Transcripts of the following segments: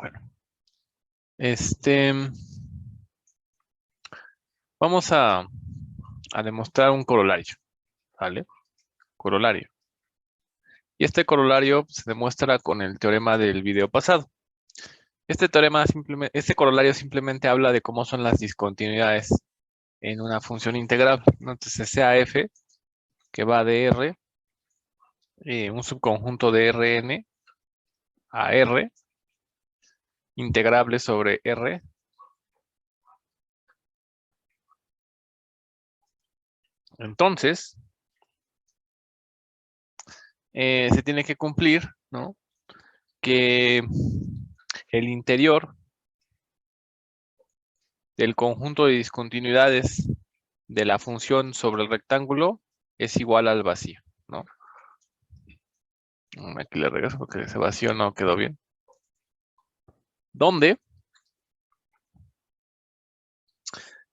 Bueno, vamos a demostrar un corolario, ¿vale? Corolario. Y este corolario se demuestra con el teorema del video pasado. Este corolario simplemente habla de cómo son las discontinuidades en una función integral, ¿no? Entonces, sea f, que va de R, un subconjunto de Rn a R, integrable sobre R, entonces, se tiene que cumplir, ¿no? Que el interior del conjunto de discontinuidades de la función sobre el rectángulo es igual al vacío, ¿no? Aquí le regreso porque ese vacío no quedó bien. Donde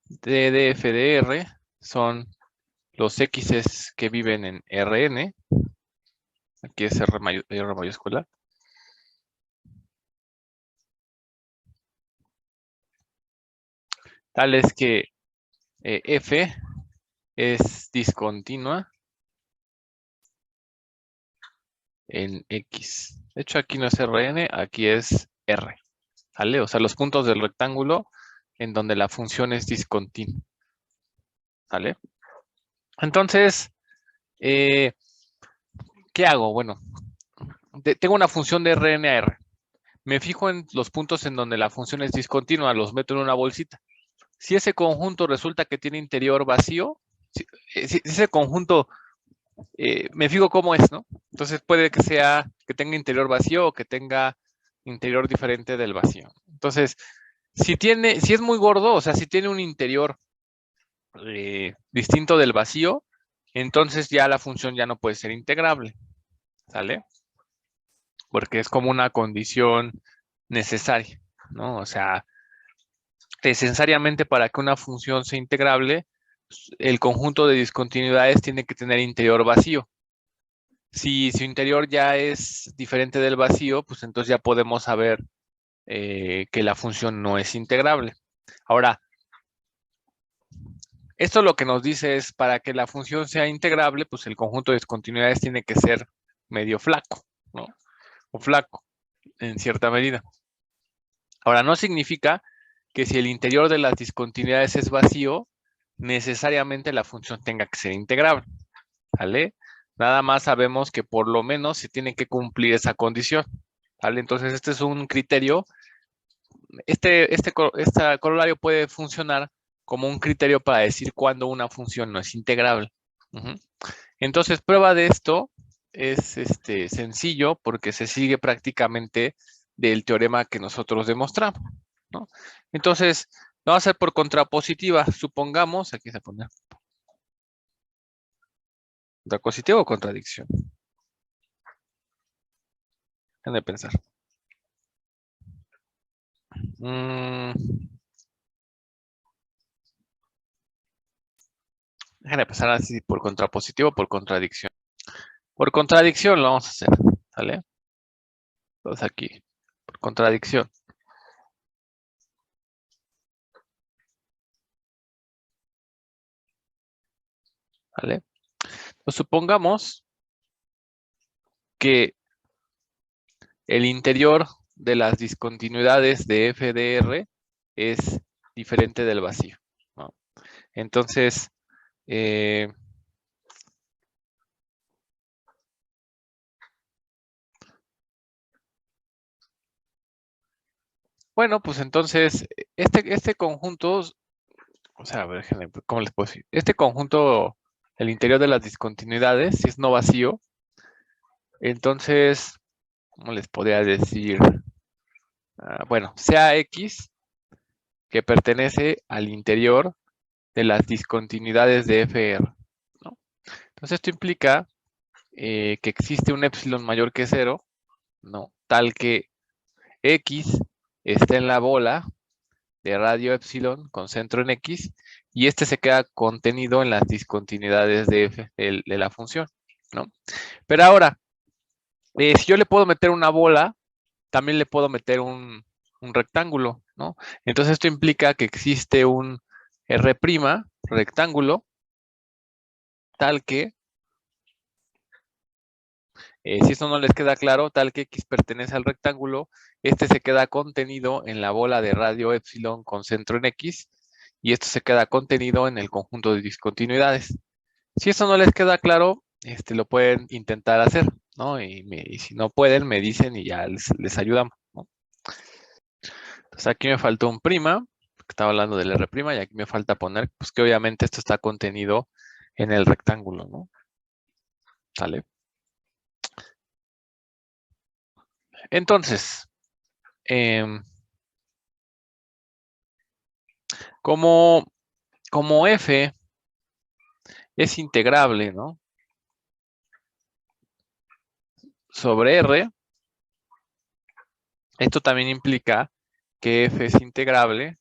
d de f de R son los x's que viven en Rn, aquí es R mayúscula, tal es que f es discontinua en X. De hecho, aquí no es Rn, aquí es R, ¿vale? O sea, los puntos del rectángulo en donde la función es discontinua, ¿vale? Entonces, ¿qué hago? Bueno, tengo una función de Rn a R. Me fijo en los puntos en donde la función es discontinua, los meto en una bolsita. Si ese conjunto resulta que tiene interior vacío, si ese conjunto, me fijo cómo es, ¿no? Entonces puede que tenga interior vacío o que tenga interior diferente del vacío. Entonces, si es muy gordo, o sea, si tiene un interior distinto del vacío, entonces ya la función ya no puede ser integrable, ¿sale? Porque es como una condición necesaria, ¿no? O sea, necesariamente para que una función sea integrable, el conjunto de discontinuidades tiene que tener interior vacío. Si su interior ya es diferente del vacío, pues entonces ya podemos saber que la función no es integrable. Ahora, esto lo que nos dice es para que la función sea integrable, pues el conjunto de discontinuidades tiene que ser medio flaco, ¿no? O flaco, en cierta medida. Ahora, no significa que si el interior de las discontinuidades es vacío, necesariamente la función tenga que ser integrable, ¿vale? Nada más sabemos que por lo menos se tiene que cumplir esa condición, ¿vale? Entonces, este es un criterio. Este corolario puede funcionar como un criterio para decir cuándo una función no es integrable. Entonces, prueba de esto es sencillo porque se sigue prácticamente del teorema que nosotros demostramos, ¿no? Entonces, lo vamos a hacer por contrapositiva. Supongamos, aquí se pone contrapositiva o contradicción. Déjenme pensar. Déjenme pensar así por contrapositivo o por contradicción. Por contradicción lo vamos a hacer, ¿vale? Entonces aquí, por contradicción. ¿Vale? Pues supongamos que el interior de las discontinuidades de f de R es diferente del vacío, ¿no? Entonces, bueno, pues entonces, este conjunto, o sea, a ver, ¿cómo les puedo decir? Este conjunto, el interior de las discontinuidades, si es no vacío, entonces, ¿cómo les podría decir? Bueno, sea X que pertenece al interior de las discontinuidades de FR, ¿no? Entonces esto implica que existe un epsilon mayor que 0, ¿no? Tal que X está en la bola de radio epsilon con centro en X y este se queda contenido en las discontinuidades de F de la función, ¿no? Pero ahora, si yo le puedo meter una bola, también le puedo meter un un rectángulo, ¿no? Entonces esto implica que existe un R' rectángulo tal que, si esto no les queda claro, tal que X pertenece al rectángulo, este se queda contenido en la bola de radio epsilon con centro en X, y esto se queda contenido en el conjunto de discontinuidades. Si esto no les queda claro, lo pueden intentar hacer, ¿no? Y si no pueden, me dicen y ya les ayudamos, ¿no? Entonces aquí me faltó un prima, que estaba hablando del R', y aquí me falta poner, pues que obviamente esto está contenido en el rectángulo, ¿no? ¿Sale? Entonces, como, como F es integrable, ¿no? Sobre R, esto también implica que F es integrable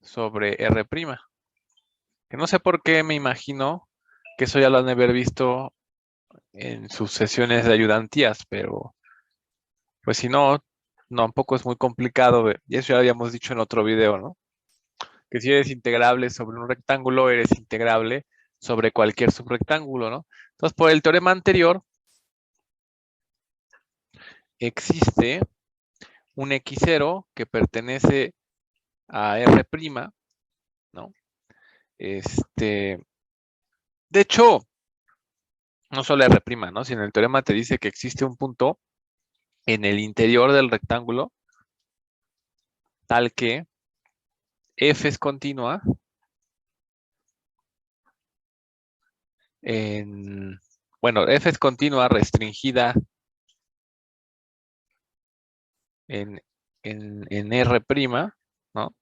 sobre R'. Que no sé por qué me imagino que eso ya lo han de haber visto en sus sesiones de ayudantías, pero pues si no, tampoco es muy complicado. Y eso ya habíamos dicho en otro video, ¿no? Que si eres integrable sobre un rectángulo, eres integrable sobre cualquier subrectángulo, ¿no? Entonces, por el teorema anterior, existe un X0 que pertenece a R', ¿no? De hecho, no solo R', ¿no? Sino el teorema te dice que existe un punto en el interior del rectángulo tal que F es continua bueno, F es continua restringida en R', ¿no?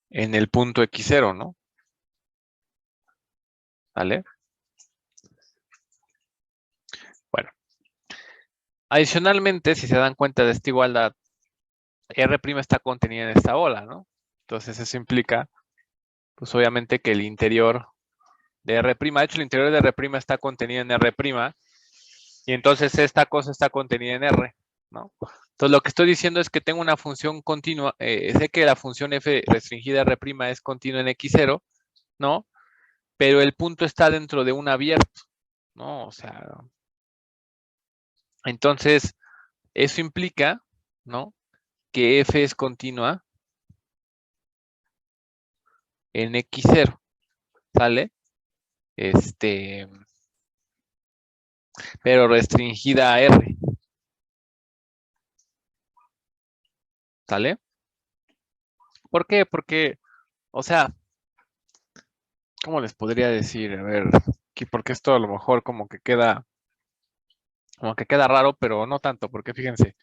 En el punto X0, ¿no? ¿Vale? Bueno, adicionalmente, si se dan cuenta de esta igualdad, R' está contenida en esta bola, ¿no? Entonces eso implica, pues obviamente que el interior de R', de hecho el interior de R' está contenido en R', y entonces esta cosa está contenida en R, ¿no? Entonces lo que estoy diciendo es que tengo una función continua, sé que la función f restringida R' es continua en X0, ¿no? Pero el punto está dentro de un abierto, ¿no? O sea, entonces eso implica, ¿no? Que f es continua en X0, ¿sale? Pero restringida a R, ¿sale? ¿Por qué? Porque, o sea, ¿cómo les podría decir? A ver, aquí porque esto a lo mejor como que queda raro, pero no tanto, porque fíjense,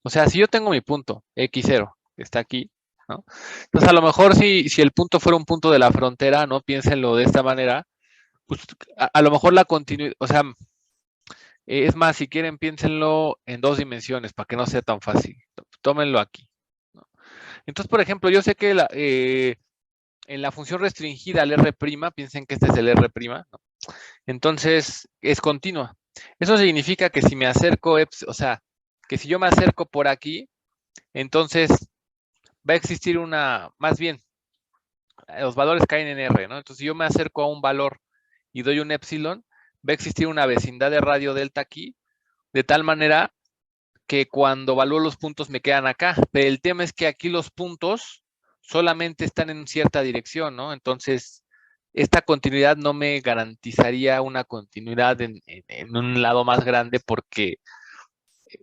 o sea, si yo tengo mi punto X0, que está aquí, ¿no? Entonces a lo mejor si el punto fuera un punto de la frontera, ¿no? Piénsenlo de esta manera, pues a lo mejor la continuidad, o sea, es más, si quieren, piénsenlo en dos dimensiones para que no sea tan fácil. Tómenlo aquí, ¿no? Entonces, por ejemplo, yo sé que en la función restringida al R', piensen que este es el R', ¿no? Entonces es continua. Eso significa que si me acerco, o sea, que si yo me acerco por aquí, entonces va a existir más bien, los valores caen en R, ¿no? Entonces si yo me acerco a un valor y doy un epsilon, va a existir una vecindad de radio delta aquí, de tal manera que cuando evalúo los puntos me quedan acá. Pero el tema es que aquí los puntos solamente están en cierta dirección, ¿no? Entonces, esta continuidad no me garantizaría una continuidad en un lado más grande porque,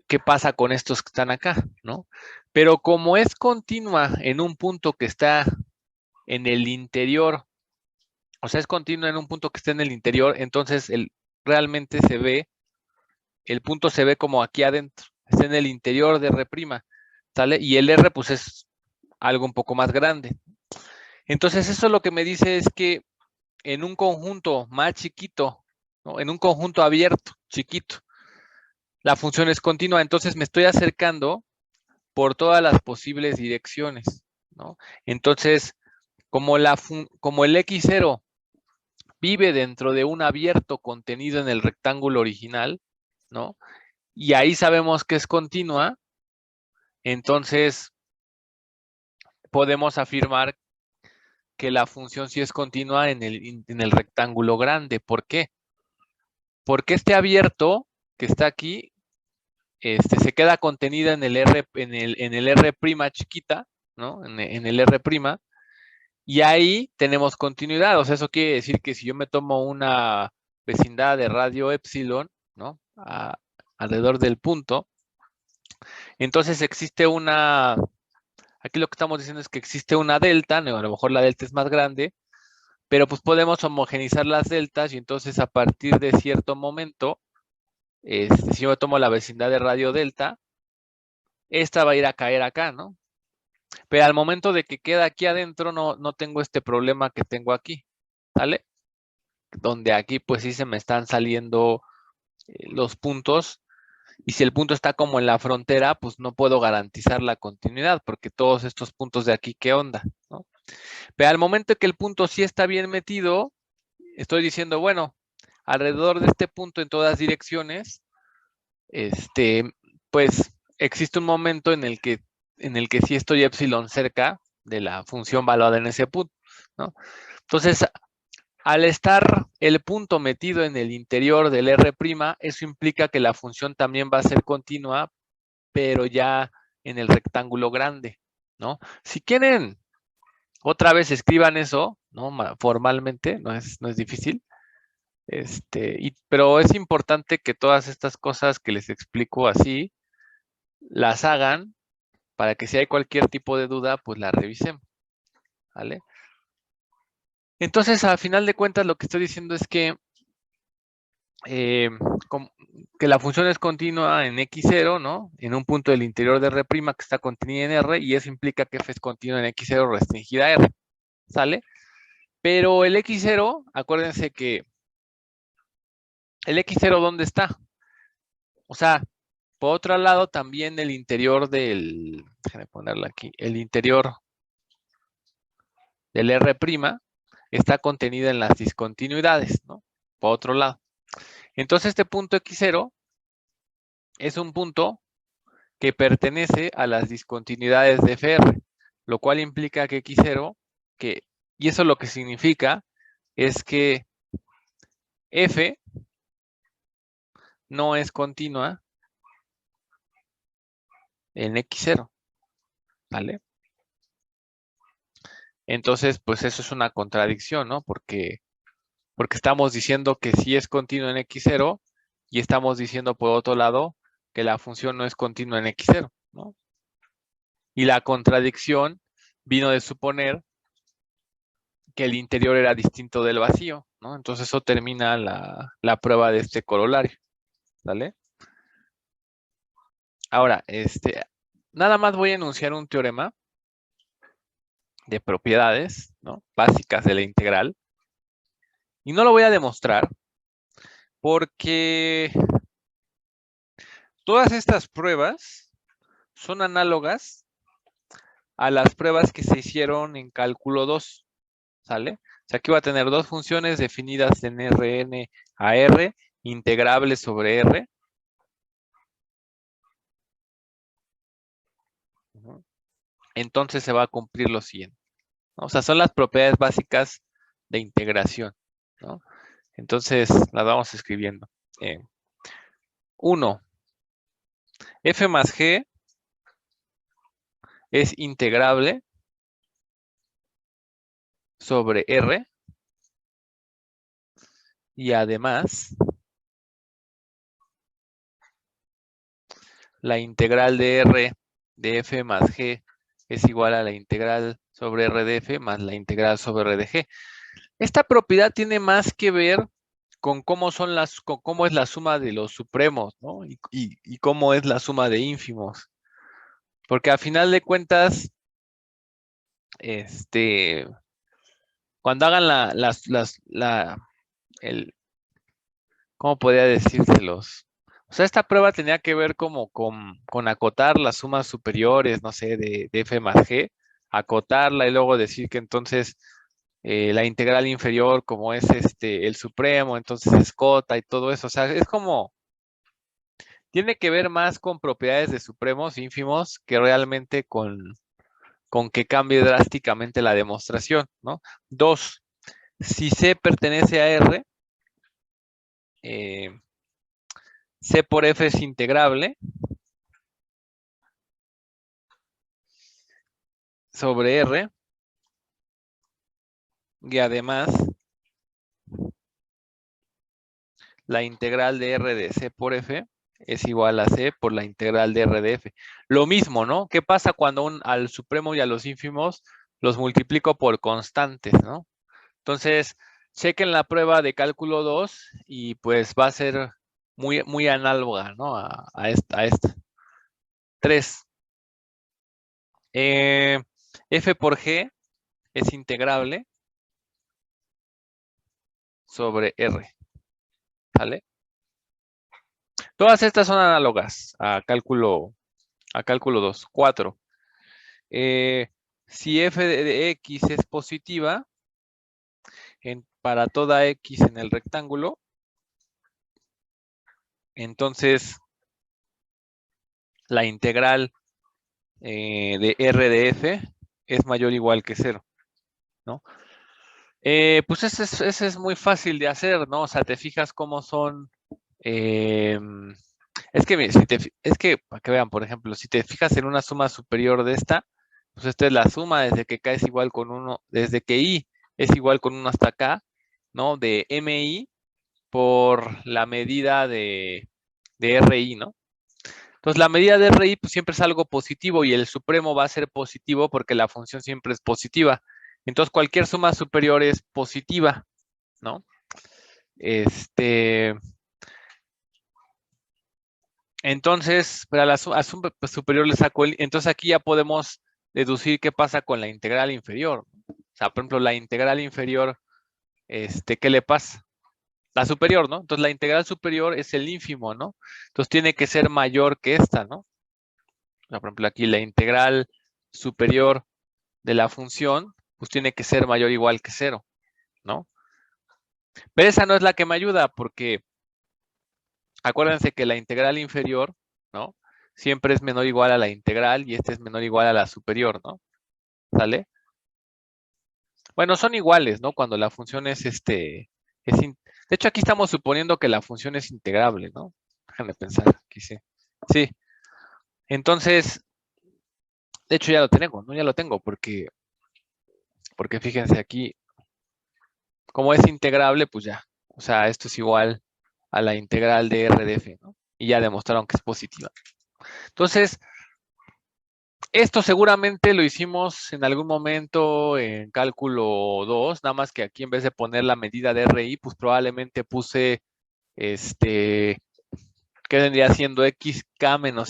¿qué pasa con estos que están acá, ¿no? Pero como es continua en un punto que está en el interior, o sea, es continua en un punto que está en el interior, entonces realmente el punto se ve como aquí adentro, está en el interior de R', ¿sale? Y el R pues es algo un poco más grande. Entonces eso lo que me dice es que en un conjunto más chiquito, ¿no? En un conjunto abierto, chiquito, la función es continua, entonces me estoy acercando por todas las posibles direcciones, ¿no? Entonces, como el X0 vive dentro de un abierto contenido en el rectángulo original, ¿no? y ahí sabemos que es continua, entonces podemos afirmar que la función sí es continua en el rectángulo grande. ¿Por qué? Porque este abierto que está aquí se queda contenida en el R, en el R' chiquita, ¿no? En el R', y ahí tenemos continuidad. O sea, eso quiere decir que si yo me tomo una vecindad de radio epsilon, ¿no? Alrededor del punto, entonces existe una, aquí lo que estamos diciendo es que existe una delta, ¿no? A lo mejor la delta es más grande, pero pues podemos homogenizar las deltas y entonces a partir de cierto momento, si yo me tomo la vecindad de radio delta, esta va a ir a caer acá, ¿no? Pero al momento de que queda aquí adentro, no tengo este problema que tengo aquí, ¿vale? Donde aquí pues sí se me están saliendo los puntos, y si el punto está como en la frontera, pues no puedo garantizar la continuidad, porque todos estos puntos de aquí, ¿qué onda? ¿No? Pero al momento que el punto sí está bien metido, estoy diciendo, bueno, alrededor de este punto en todas direcciones, pues existe un momento en el que sí estoy epsilon cerca de la función valuada en ese punto, ¿no? Entonces, al estar el punto metido en el interior del R', eso implica que la función también va a ser continua, pero ya en el rectángulo grande, ¿no? Si quieren, otra vez escriban eso, ¿no? Formalmente, no es difícil. Pero es importante que todas estas cosas que les explico así, las hagan para que si hay cualquier tipo de duda, pues la revisemos, ¿vale? Entonces, a final de cuentas, lo que estoy diciendo es que, eh, que la función es continua en x0, ¿no? En un punto del interior de R' que está contenida en R, y eso implica que f es continua en x0 restringida a R, ¿sale? Pero el x0, acuérdense que el x0, ¿dónde está? O sea, por otro lado, también el interior déjenme ponerla aquí, el interior del R' está contenida en las discontinuidades, ¿no? Por otro lado. Entonces, este punto x0 es un punto que pertenece a las discontinuidades de FR, lo cual implica que x0, y eso lo que significa es que f no es continua en x0, ¿vale? Entonces, pues eso es una contradicción, ¿no? Porque estamos diciendo que sí es continua en x0 y estamos diciendo por otro lado que la función no es continua en x0, ¿no? Y la contradicción vino de suponer que el interior era distinto del vacío, ¿no? Entonces eso termina la prueba de este corolario, ¿vale? Ahora, nada más voy a enunciar un teorema de propiedades, ¿no? Básicas de la integral. Y no lo voy a demostrar porque todas estas pruebas son análogas a las pruebas que se hicieron en cálculo 2, ¿sale? O sea, aquí va a tener dos funciones definidas en Rn a R, integrables sobre R. Entonces se va a cumplir lo siguiente, ¿no? O sea, son las propiedades básicas de integración, ¿no? Entonces las vamos escribiendo. 1. F más G es integrable sobre R y además la integral de R de F más G es igual a la integral sobre R de F más la integral sobre R de G. Esta propiedad tiene más que ver con cómo es la suma de los supremos, ¿no? Y cómo es la suma de ínfimos. Porque a final de cuentas, cuando hagan ¿cómo podría decírselos? O sea, esta prueba tenía que ver como con acotar las sumas superiores, no sé, de F más G, acotarla y luego decir que entonces la integral inferior, como es el supremo, entonces es cota y todo eso. O sea, es como Tiene que ver más con propiedades de supremos, ínfimos, que realmente con que cambie drásticamente la demostración, ¿no? 2. Si C pertenece a R, C por F es integrable sobre R y además la integral de R de C por F es igual a C por la integral de R de F. Lo mismo, ¿no? ¿Qué pasa cuando al supremo y a los ínfimos los multiplico por constantes, ¿no? Entonces, chequen la prueba de cálculo 2 y pues va a ser muy, muy análoga, ¿no? A esta. 3. F por G es integrable sobre R, ¿vale? Todas estas son análogas a cálculo 2. 4. Si F de X es positiva, para toda X en el rectángulo, entonces la integral de R de F es mayor o igual que 0, ¿no? Pues ese es muy fácil de hacer, ¿no? O sea, te fijas cómo son... es que, para que vean, por ejemplo, si te fijas en una suma superior de esta, pues esta es la suma desde que K es igual con 1, desde que I es igual con 1 hasta K, ¿no? De MI por la medida de RI, ¿no? Entonces, la medida de RI pues, siempre es algo positivo y el supremo va a ser positivo porque la función siempre es positiva. Entonces, cualquier suma superior es positiva, ¿no? Entonces, para la suma superior le saco entonces aquí ya podemos deducir qué pasa con la integral inferior. O sea, por ejemplo, la integral inferior, ¿qué le pasa? La superior, ¿no? Entonces, la integral superior es el ínfimo, ¿no? Entonces, tiene que ser mayor que esta, ¿no? O sea, por ejemplo, aquí la integral superior de la función, pues tiene que ser mayor o igual que 0, ¿no? Pero esa no es la que me ayuda porque acuérdense que la integral inferior, ¿no? Siempre es menor o igual a la integral y esta es menor o igual a la superior, ¿no? ¿Sale? Bueno, son iguales, ¿no? Cuando la función es de hecho, aquí estamos suponiendo que la función es integrable, ¿no? Déjenme pensar, aquí sí. Sí. Entonces, de hecho ya lo tengo, ¿no? Ya lo tengo porque fíjense aquí, como es integrable, pues ya. O sea, esto es igual a la integral de R de F, ¿no? Y ya demostraron que es positiva. Entonces, esto seguramente lo hicimos en algún momento en cálculo 2, nada más que aquí en vez de poner la medida de RI, pues probablemente puse, ¿qué vendría siendo XK menos